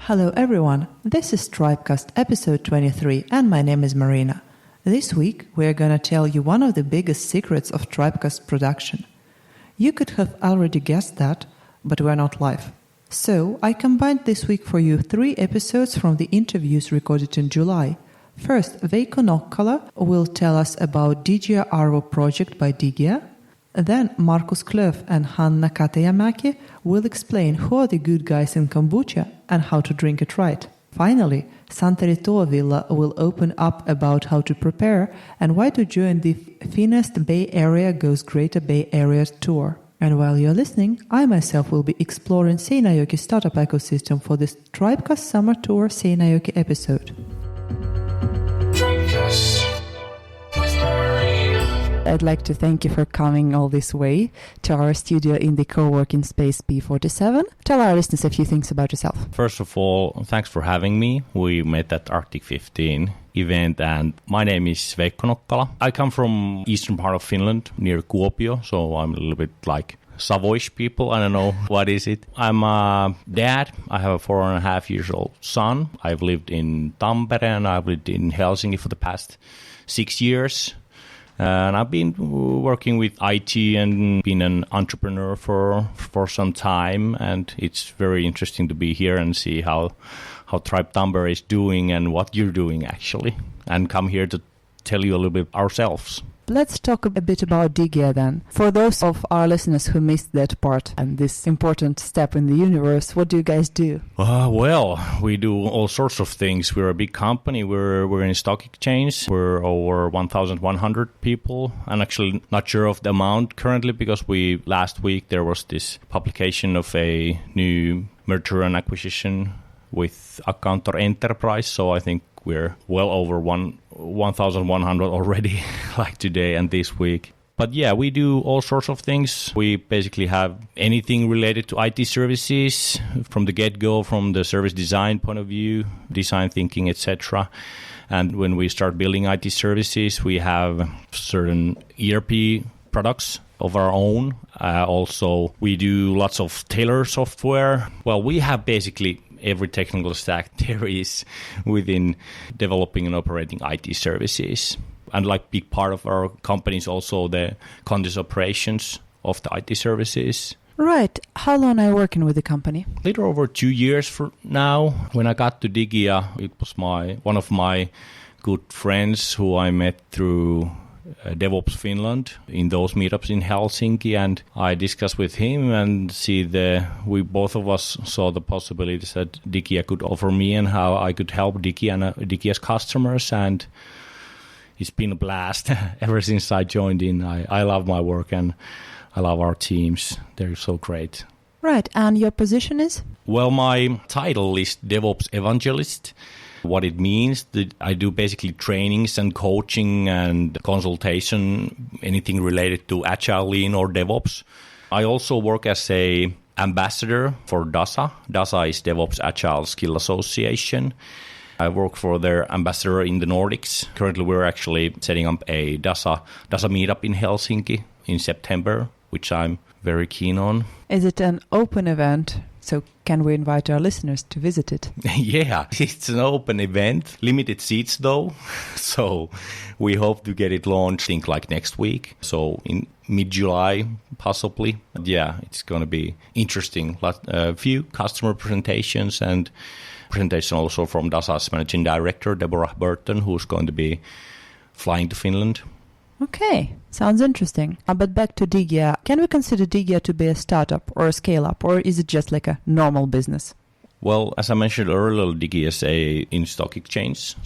Hello everyone, this is Tribecast episode 23 and my name is Marina. This week we are gonna tell you one of the biggest secrets of Tribecast production. You could have already guessed that, but we're not live. So I combined this week for you 3 episodes from the interviews recorded in July. First, Veikko Nokkala will tell us about Digia Arvo project by Digia. Then Markus Klöf and Hanna Katajamäki will explain who are the good guys in kombucha and how to drink it right. Finally, Santeri Tuovila will open up about how to prepare and why to join the Finest Bay Area Goes Greater Bay Area tour. And while you're listening, I myself will be exploring Seinäjoki startup ecosystem for this Tribecast Summer Tour Seinäjoki episode. I'd like to thank you for coming all this way to our studio in the co-working space B47. Tell our listeners a few things about yourself. First of all, thanks for having me. We met at Arctic 15 event and my name is Veikko Nokkala. I come from eastern part of Finland near Kuopio, so I'm a little bit like Savoyish people. I don't know what is it. I'm a dad. I have a 4.5-year-old son. I've lived in Tampere and I've lived in Helsinki for the past 6 years. And I've been working with IT and been an entrepreneur for some time. And it's very interesting to be here and see how Tribe Tampere is doing and what you're doing actually. And come here to tell you a little bit ourselves. Let's talk a bit about Digia then. For those of our listeners who missed that part and this important step in the universe, what do you guys do? Well, we do all sorts of things. We're a big company. We're in a stock exchange. We're over 1,100 people. I'm actually not sure of the amount currently because last week there was this publication of a new merger and acquisition with Accountor Enterprise. So I think we're well over 1,100 already, like today and this week. But yeah, we do all sorts of things. We basically have anything related to IT services from the get-go, from the service design point of view, design thinking, etc. And when we start building IT services, we have certain ERP products of our own. Also, we do lots of tailor software. Well, we have basically every technical stack there is within developing and operating IT services. And like big part of our company is also the continuous operations of the IT services. Right. How long are you working with the company? A little over 2 years for now. When I got to Digia, it was one of my good friends who I met through DevOps Finland in those meetups in Helsinki, and I discussed with him and we both of us saw the possibilities that Digia could offer me and how I could help Digia and Digia's customers, and it's been a blast ever since I joined in. I love my work and I love our teams. They're so great. Right, and your position is? Well, my title is DevOps Evangelist. What it means, that I do basically trainings and coaching and consultation, anything related to Agile, Lean or DevOps. I also work as a ambassador for DASA. DASA is DevOps Agile Skill Association. I work for their ambassador in the Nordics. Currently, we're actually setting up a DASA meetup in Helsinki in September, which I'm very keen on. Is it an open event? So can we invite our listeners to visit it? Yeah, it's an open event. Limited seats though. So we hope to get it launched, I think like next week. So in mid-July, possibly. Yeah, it's going to be interesting. A few customer presentations and presentation also from DASA's managing director, Deborah Burton, who's going to be flying to Finland. Okay, sounds interesting. But back to Digia. Can we consider Digia to be a startup or a scale-up, or is it just like a normal business? Well, as I mentioned earlier, Digia is in stock exchange.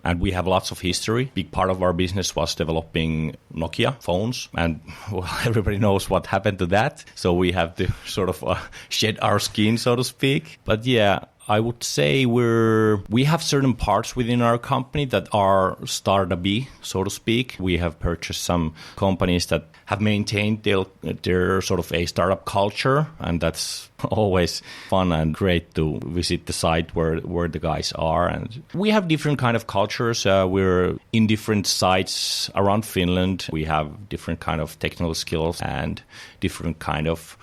And we have lots of history. Big part of our business was developing Nokia phones. And well, everybody knows what happened to that. So we have to sort of shed our skin, so to speak. But yeah, I would say we have certain parts within our company that are startup-y, so to speak. We have purchased some companies that have maintained their sort of a startup culture, and that's always fun and great to visit the site where the guys are. And we have different kind of cultures. We're in different sites around Finland. We have different kind of technical skills and different kind of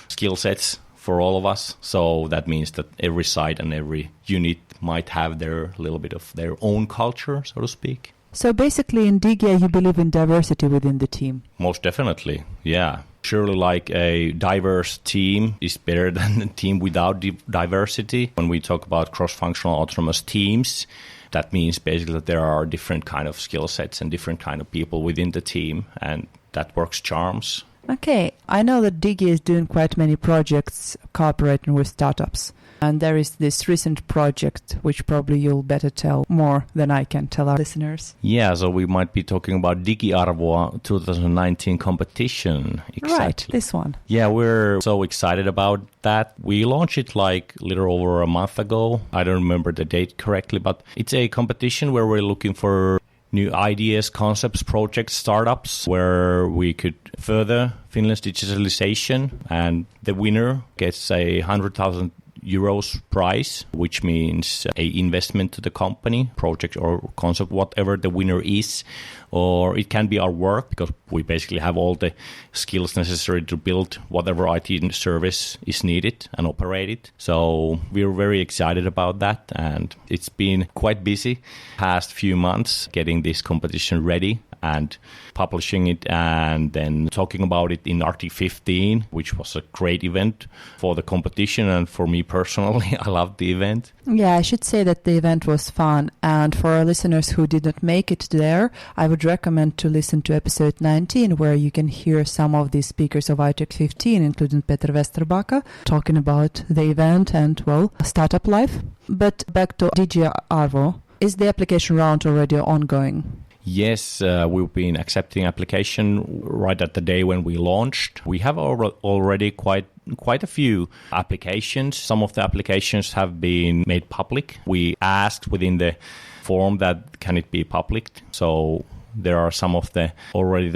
skill sets for all of us. So that means that every site and every unit might have their little bit of their own culture, so to speak. So basically in Digia you believe in diversity within the team? Most definitely, yeah. Surely like a diverse team is better than a team without diversity. When we talk about cross-functional autonomous teams, that means basically that there are different kind of skill sets and different kind of people within the team, and that works charms. Okay, I know that Digia is doing quite many projects cooperating with startups. And there is this recent project, which probably you'll better tell more than I can tell our listeners. Yeah, so we might be talking about Digiarvoa 2019 competition. Exactly. Right, this one. Yeah, we're so excited about that. We launched it like a little over a month ago. I don't remember the date correctly, but it's a competition where we're looking for new ideas, concepts, projects, startups, where we could further Finland's digitalization. And the winner gets a 100,000 euros prize, which means a investment to the company, project or concept, whatever the winner is. Or it can be our work, because we basically have all the skills necessary to build whatever IT service is needed and operate it. So we're very excited about that, and it's been quite busy past few months getting this competition ready and publishing it, and then talking about it in Arctic 15, which was a great event for the competition, and for me personally, I loved the event. Yeah, I should say that the event was fun, and for our listeners who did not make it there, I would recommend to listen to episode 19, where you can hear some of the speakers of Arctic 15, including Peter Westerbacka, talking about the event and, well, startup life. But back to Digia Arvo, is the application round already ongoing? Yes, we've been accepting application right at the day when we launched. We have already quite a few applications. Some of the applications have been made public. We asked within the form that can it be public. So there are some of the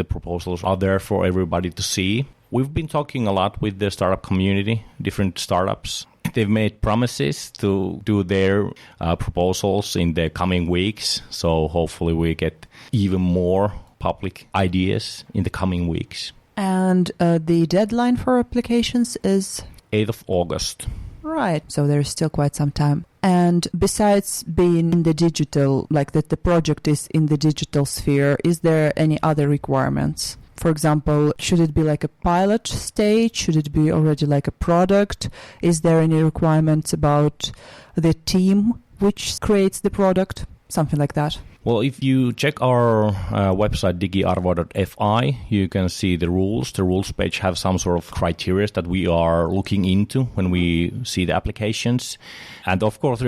proposals out there for everybody to see. We've been talking a lot with the startup community, different startups. They've made promises to do their proposals in the coming weeks. So hopefully we get even more public ideas in the coming weeks. And the deadline for applications is? 8th of August. Right, so there's still quite some time. And besides being in the digital, like that the project is in the digital sphere, is there any other requirements? For example, should it be like a pilot stage? Should it be already like a product? Is there any requirements about the team which creates the product? Something like that. Well, if you check our website, digiarvo.fi, you can see the rules. The rules page have some sort of criteria that we are looking into when we see the applications. And of course,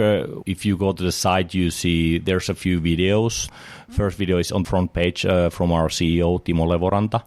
if you go to the site, you see there's a few videos. First video is on the front page from our CEO, Timo Levoranta.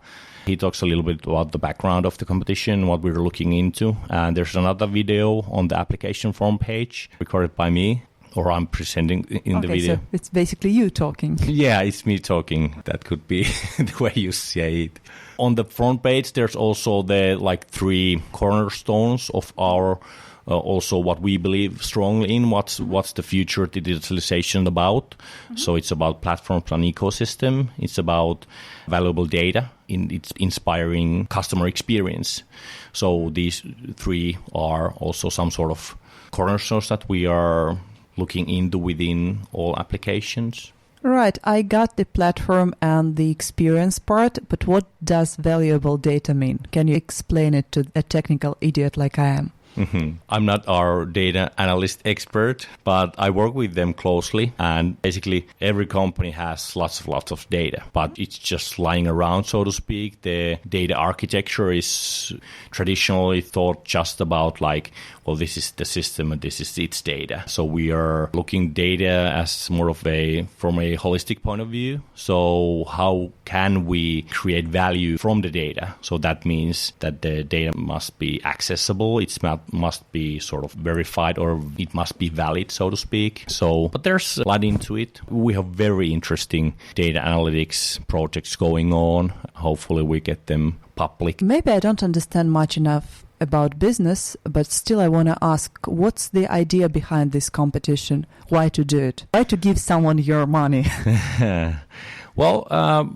He talks a little bit about the background of the competition, what we're looking into. And there's another video on the application form page recorded by me. Or I'm presenting in the video. So it's basically you talking. Yeah, it's me talking. That could be the way you say it. On the front page, there's also the 3 cornerstones of our also what we believe strongly in. What's the future digitalization about? Mm-hmm. So it's about platforms and ecosystem. It's about valuable data. It's inspiring customer experience. So these 3 are also some sort of cornerstones that we are looking into within all applications. Right, I got the platform and the experience part, but what does valuable data mean? Can you explain it to a technical idiot like I am? Mm-hmm. I'm not our data analyst expert, but I work with them closely. And basically, every company has lots of data, but it's just lying around, so to speak. The data architecture is traditionally thought just about this is the system and this is its data. So we are looking data as more of from a holistic point of view. So how can we create value from the data? So that means that the data must be accessible. Must be sort of verified, or it must be valid, so to speak. But there's a lot into it. We have very interesting data analytics projects going on. Hopefully we get them public. Maybe I don't understand much enough about business, but still I want to ask, what's the idea behind this competition? Why to do it? Why to give someone your money? Well,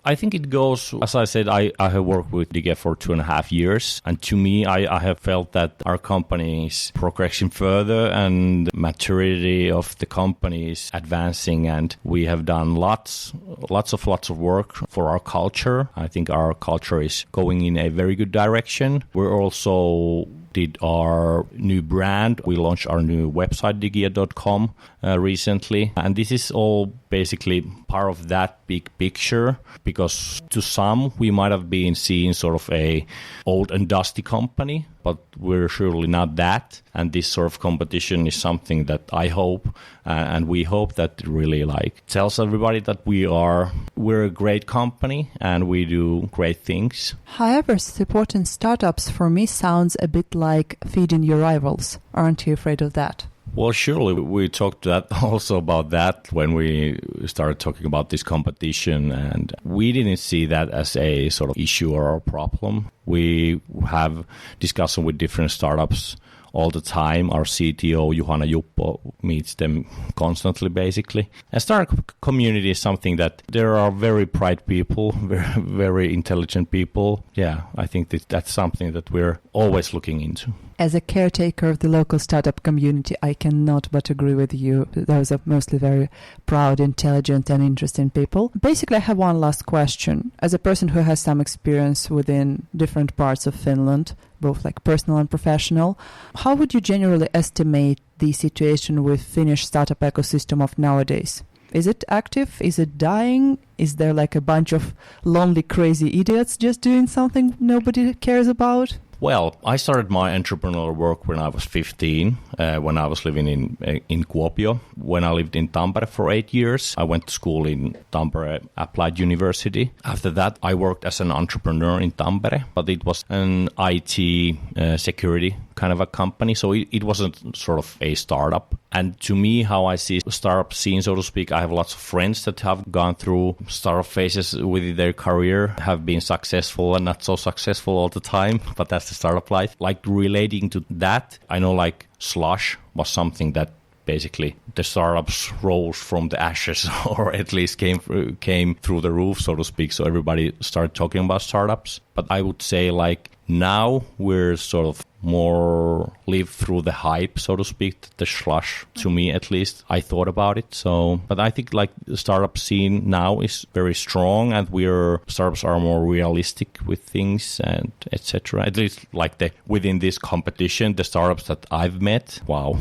I think it goes, as I said, I have worked with Digia for 2.5 years. And to me, I have felt that our company is progressing further and maturity of the company is advancing. And we have done lots of work for our culture. I think our culture is going in a very good direction. We're also did our new brand. We launched our new website, digia.com, recently. And this is all basically part of that big picture, because to some, we might have been seen sort of a old and dusty company, but we're surely not that. And this sort of competition is something that I hope, and we hope that it really tells everybody that we're a great company and we do great things. However, supporting startups for me sounds a bit like feeding your rivals. Aren't you afraid of that? Well, surely we talked also about that when we started talking about this competition, and we didn't see that as a sort of issue or a problem. We have discussion with different startups all the time. Our CTO, Juhana Juppo, meets them constantly, basically. A startup community is something that there are very bright people, very, very intelligent people. Yeah, I think that's something that we're always looking into. As a caretaker of the local startup community, I cannot but agree with you. Those are mostly very proud, intelligent, and interesting people. Basically, I have one last question. As a person who has some experience within different parts of Finland, both like personal and professional, how would you generally estimate the situation with Finnish startup ecosystem of nowadays? Is it active? Is it dying? Is there like a bunch of lonely, crazy idiots just doing something nobody cares about? Well, I started my entrepreneurial work when I was 15, when I was living in Kuopio. When I lived in Tampere for 8 years, I went to school in Tampere Applied University. After that, I worked as an entrepreneur in Tampere, but it was an IT security kind of a company, so it wasn't sort of a startup. And to me, how I see startup scene, so to speak, I have lots of friends that have gone through startup phases within their career, have been successful and not so successful all the time, but that's the startup life. Like relating to that, I know like Slush was something that basically the startups rose from the ashes, or at least came through the roof, so to speak. So everybody started talking about startups. But I would say like now we're sort of more live through the hype, so to speak, the slush, to me at least. I thought about it. So, but I think like the startup scene now is very strong, and startups are more realistic with things and etc. At least like within this competition, the startups that I've met, wow,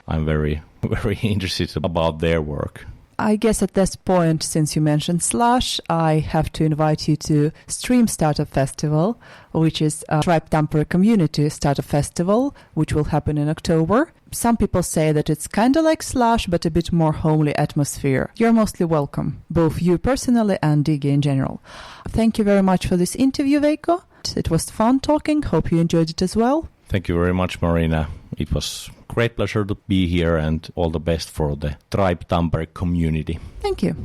I'm very, very interested about their work. I guess at this point, since you mentioned Slush, I have to invite you to Stream Startup Festival, which is a Tribe Tampere Community Startup Festival, which will happen in October. Some people say that it's kind of like Slush, but a bit more homely atmosphere. You're mostly welcome, both you personally and Digia in general. Thank you very much for this interview, Veikko. It was fun talking. Hope you enjoyed it as well. Thank you very much, Marina. It was great pleasure to be here, and all the best for the Tribe Tampere community. Thank you.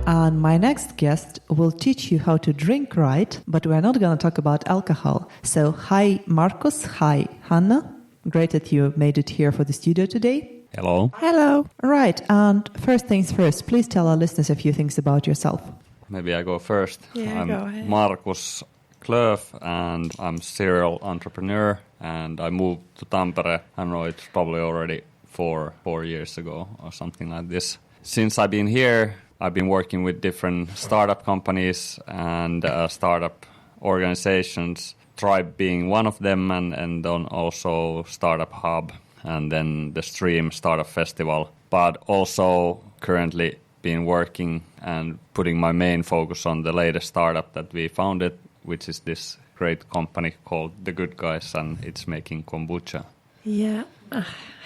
And my next guest will teach you how to drink right, but we're not going to talk about alcohol. So hi, Markus. Hi, Hanna. Great that you made it here for the studio today. Hello. Hello. Right. And first things first, please tell our listeners a few things about yourself. Maybe I go first. Yeah, I'm go ahead. Markus Klöf, and I'm serial entrepreneur, and I moved to Tampere. I don't know, it's probably already four years ago or something like this. Since I've been here, I've been working with different startup companies and startup organizations, Tribe being one of them, and then also Startup Hub, and then the Stream Startup Festival. But also currently been working and putting my main focus on the latest startup that we founded, which is this great company called The Good Guys, and it's making kombucha. Yeah.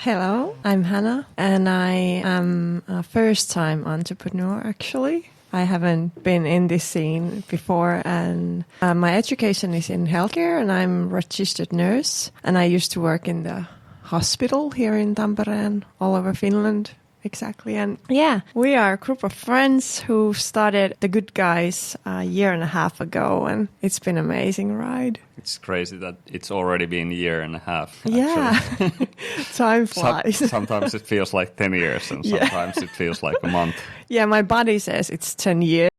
Hello, I'm Hannah, and I am a first-time entrepreneur, actually. I haven't been in this scene before, and my education is in healthcare, and I'm a registered nurse, and I used to work in the hospital here in Tampere and all over Finland exactly. And yeah, we are a group of friends who started the Good Guys a year and a half ago, and it's been an amazing ride. It's crazy that it's already been a year and a half. Yeah, time flies. Sometimes it feels like 10 years, and sometimes it feels like a month. Yeah, my body says it's 10 years.